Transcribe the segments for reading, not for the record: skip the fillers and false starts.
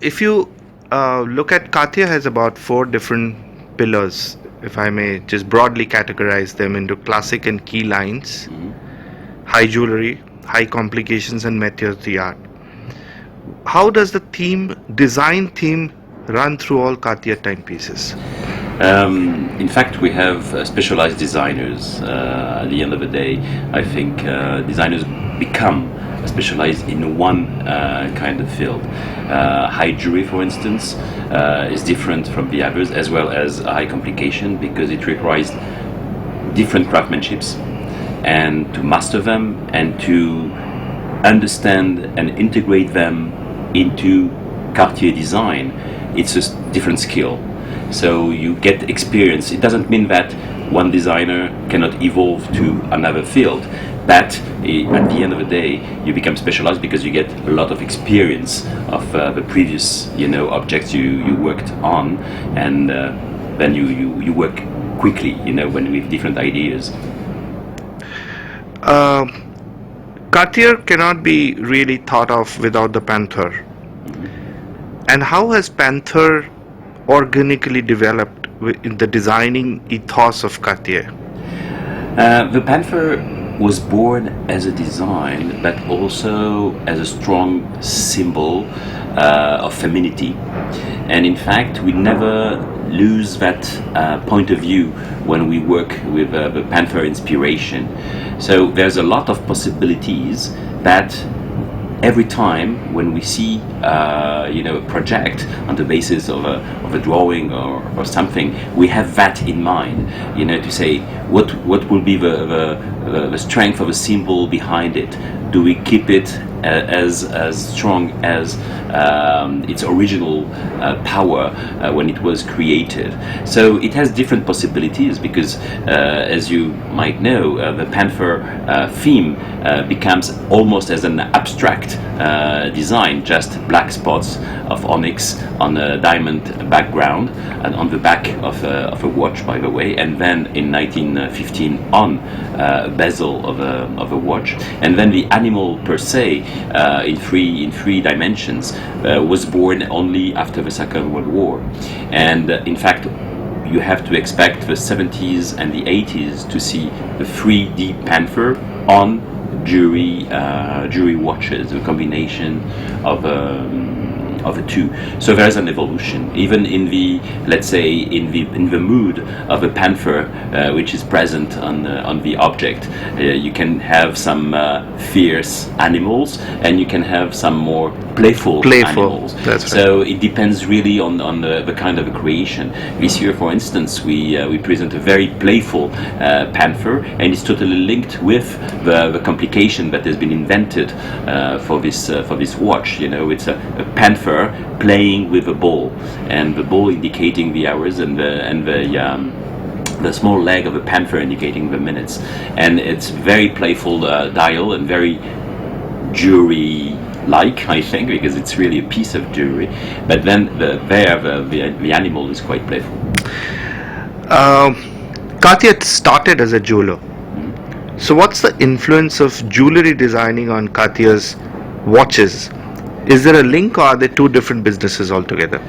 if you look at Cartier has about four different pillars, if I may just broadly categorize them into classic and key lines, high jewelry, high complications, and metiers d'art. How does the design theme, run through all Cartier timepieces? In fact, we have specialized designers. At the end of the day, I think designers become specialized in one kind of field. High jewelry, for instance, is different from the others, as well as high complication, because it requires different craftsmanships, and to master them and to understand and integrate them into Cartier design, it's a different skill. So you get experience. It doesn't mean that one designer cannot evolve to another field, but at the end of the day, you become specialized because you get a lot of experience of the previous, objects you worked on, and then you work quickly, when with different ideas. Cartier cannot be really thought of without the Panther. And how has Panther organically developed in the designing ethos of Cartier? The Panther was born as a design, but also as a strong symbol of femininity. And in fact, we never lose that point of view when we work with the Panther inspiration. So there's a lot of possibilities that every time when we see a project on the basis of a drawing or something, we have that in mind, to say what will be the strength of a symbol behind it. Do we keep it as strong as its original power when it was created? So it has different possibilities because, as you might know, the Panther theme becomes almost as an abstract design, just black spots of onyx on a diamond background and on the back of a watch, by the way, and then in 1915 on a bezel of a watch, and then the animal per se in three dimensions was born only after the Second World War. And in fact, you have to expect the 70s and the 80s to see the 3D Panther on jewelry watches, a combination of the two. So there's an evolution, even in the, let's say, in the mood of a Panther, which is present on the object. You can have some fierce animals, and you can have some more playful animals. That's right. So it depends really on the kind of a creation. This year, for instance, we present a very playful Panther, and it's totally linked with the complication that has been invented for this watch. It's a Panther playing with a ball, and the ball indicating the hours, and the small leg of a Panther indicating the minutes. And it's very playful dial and very jewelry-like, I think, because it's really a piece of jewelry. But then the animal is quite playful. Cartier started as a jeweler. So what's the influence of jewelry designing on Cartier's watches? Is there a link, or are they two different businesses altogether?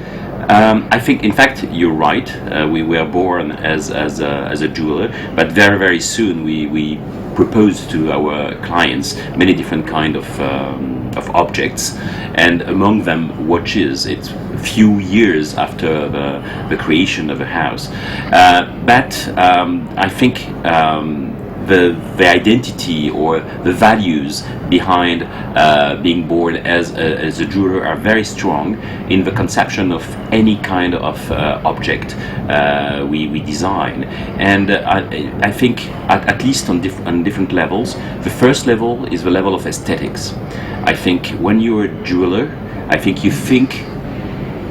I think, in fact, you're right. We were born as a jeweler, but very, very soon we proposed to our clients many different kind of objects, and among them watches. It's a few years after the creation of the house, but I think the identity or the values behind being born as a jeweler are very strong in the conception of any kind of object we design. And I think at least on different levels. The first level is the level of aesthetics. I think when you're a jeweler, I think you think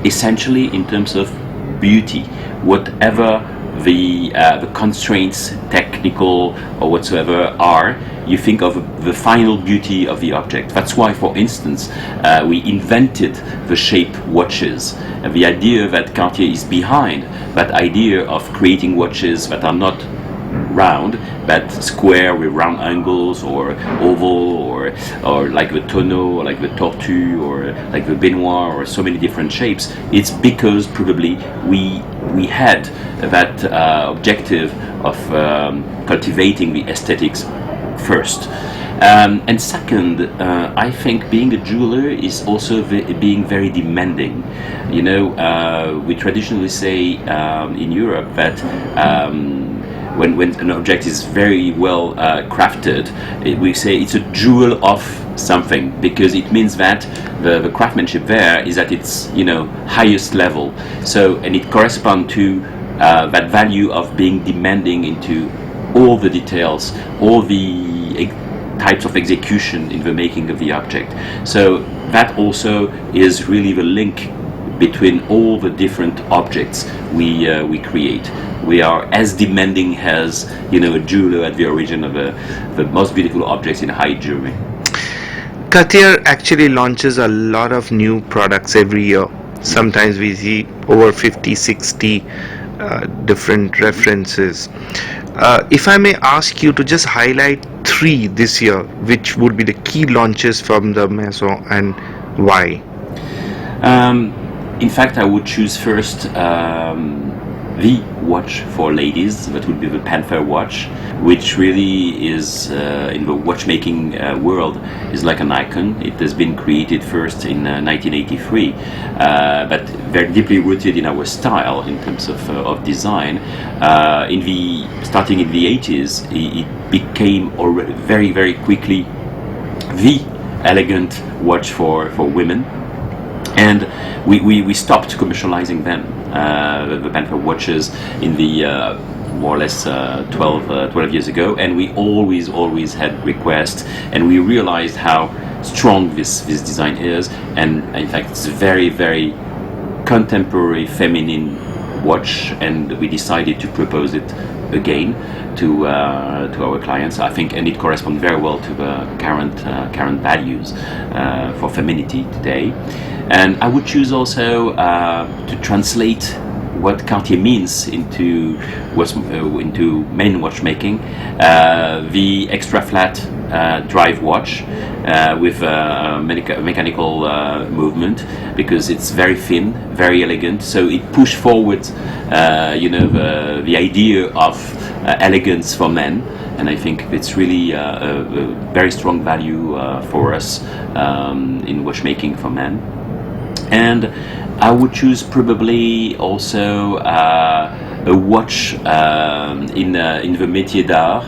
essentially in terms of beauty, whatever the constraints, technical or whatsoever, are. You think of the final beauty of the object. That's why, for instance, we invented the shape watches. The idea that Cartier is behind that idea of creating watches that are not round but square with round angles, or oval, or or like the tonneau, or like the tortue, or like the baignoire, or so many different shapes. It's because probably we had that objective of cultivating the aesthetics first. And second, I think being a jeweler is also being very demanding. You know, we traditionally say in Europe that when an object is very well crafted, we say it's a jewel of something, because it means that the craftsmanship there is at its, you know, highest level. So, and it corresponds to that value of being demanding into all the details, all the types of execution in the making of the object. So that also is really the link between all the different objects we create. We are as demanding as, you know, a jeweler at the origin of the most beautiful objects in high jewelry. Cartier actually launches a lot of new products every year. Sometimes we see over 50, 60 different references. If I may ask you to just highlight 3 this year, which would be the key launches from the Maison and why? In fact, I would choose first the watch for ladies. That would be the Panther watch, which really is in the watchmaking world is like an icon. It has been created first in 1983, but very deeply rooted in our style in terms of design. Starting in the 80s, it became already very quickly the elegant watch for women. And we stopped commercializing them, the Panther watches, in the more or less 12 years ago, and we always had requests, and we realized how strong this design is, and in fact it's a very contemporary feminine watch, and we decided to propose it again to our clients, I think, and it corresponds very well to the current values for femininity today. And I would choose also to translate what Cartier means into main watchmaking, the extra flat drive watch with mechanical movement, because it's very thin, very elegant, so it pushed forward the idea of elegance for men, and I think it's really a very strong value for us in watchmaking for men. And I would choose probably also a watch in the métier d'art,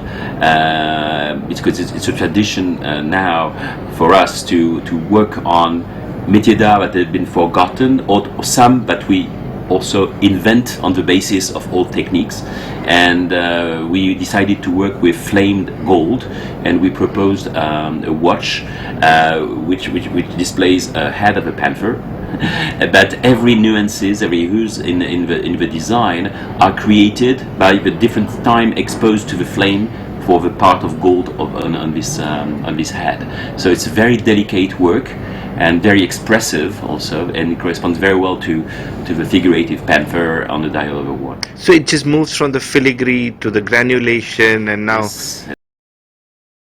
because it's a tradition now for us to work on métier d'art that have been forgotten, or some that we also invent on the basis of old techniques. And we decided to work with flamed gold, and we proposed a watch which displays a head of a panther. But every nuances, every hues in the design are created by the different time exposed to the flame for the part of gold on this head. So it's very delicate work and very expressive also, and it corresponds very well to the figurative panther on the dial of a watch. So it just moves from the filigree to the granulation, and now Yes,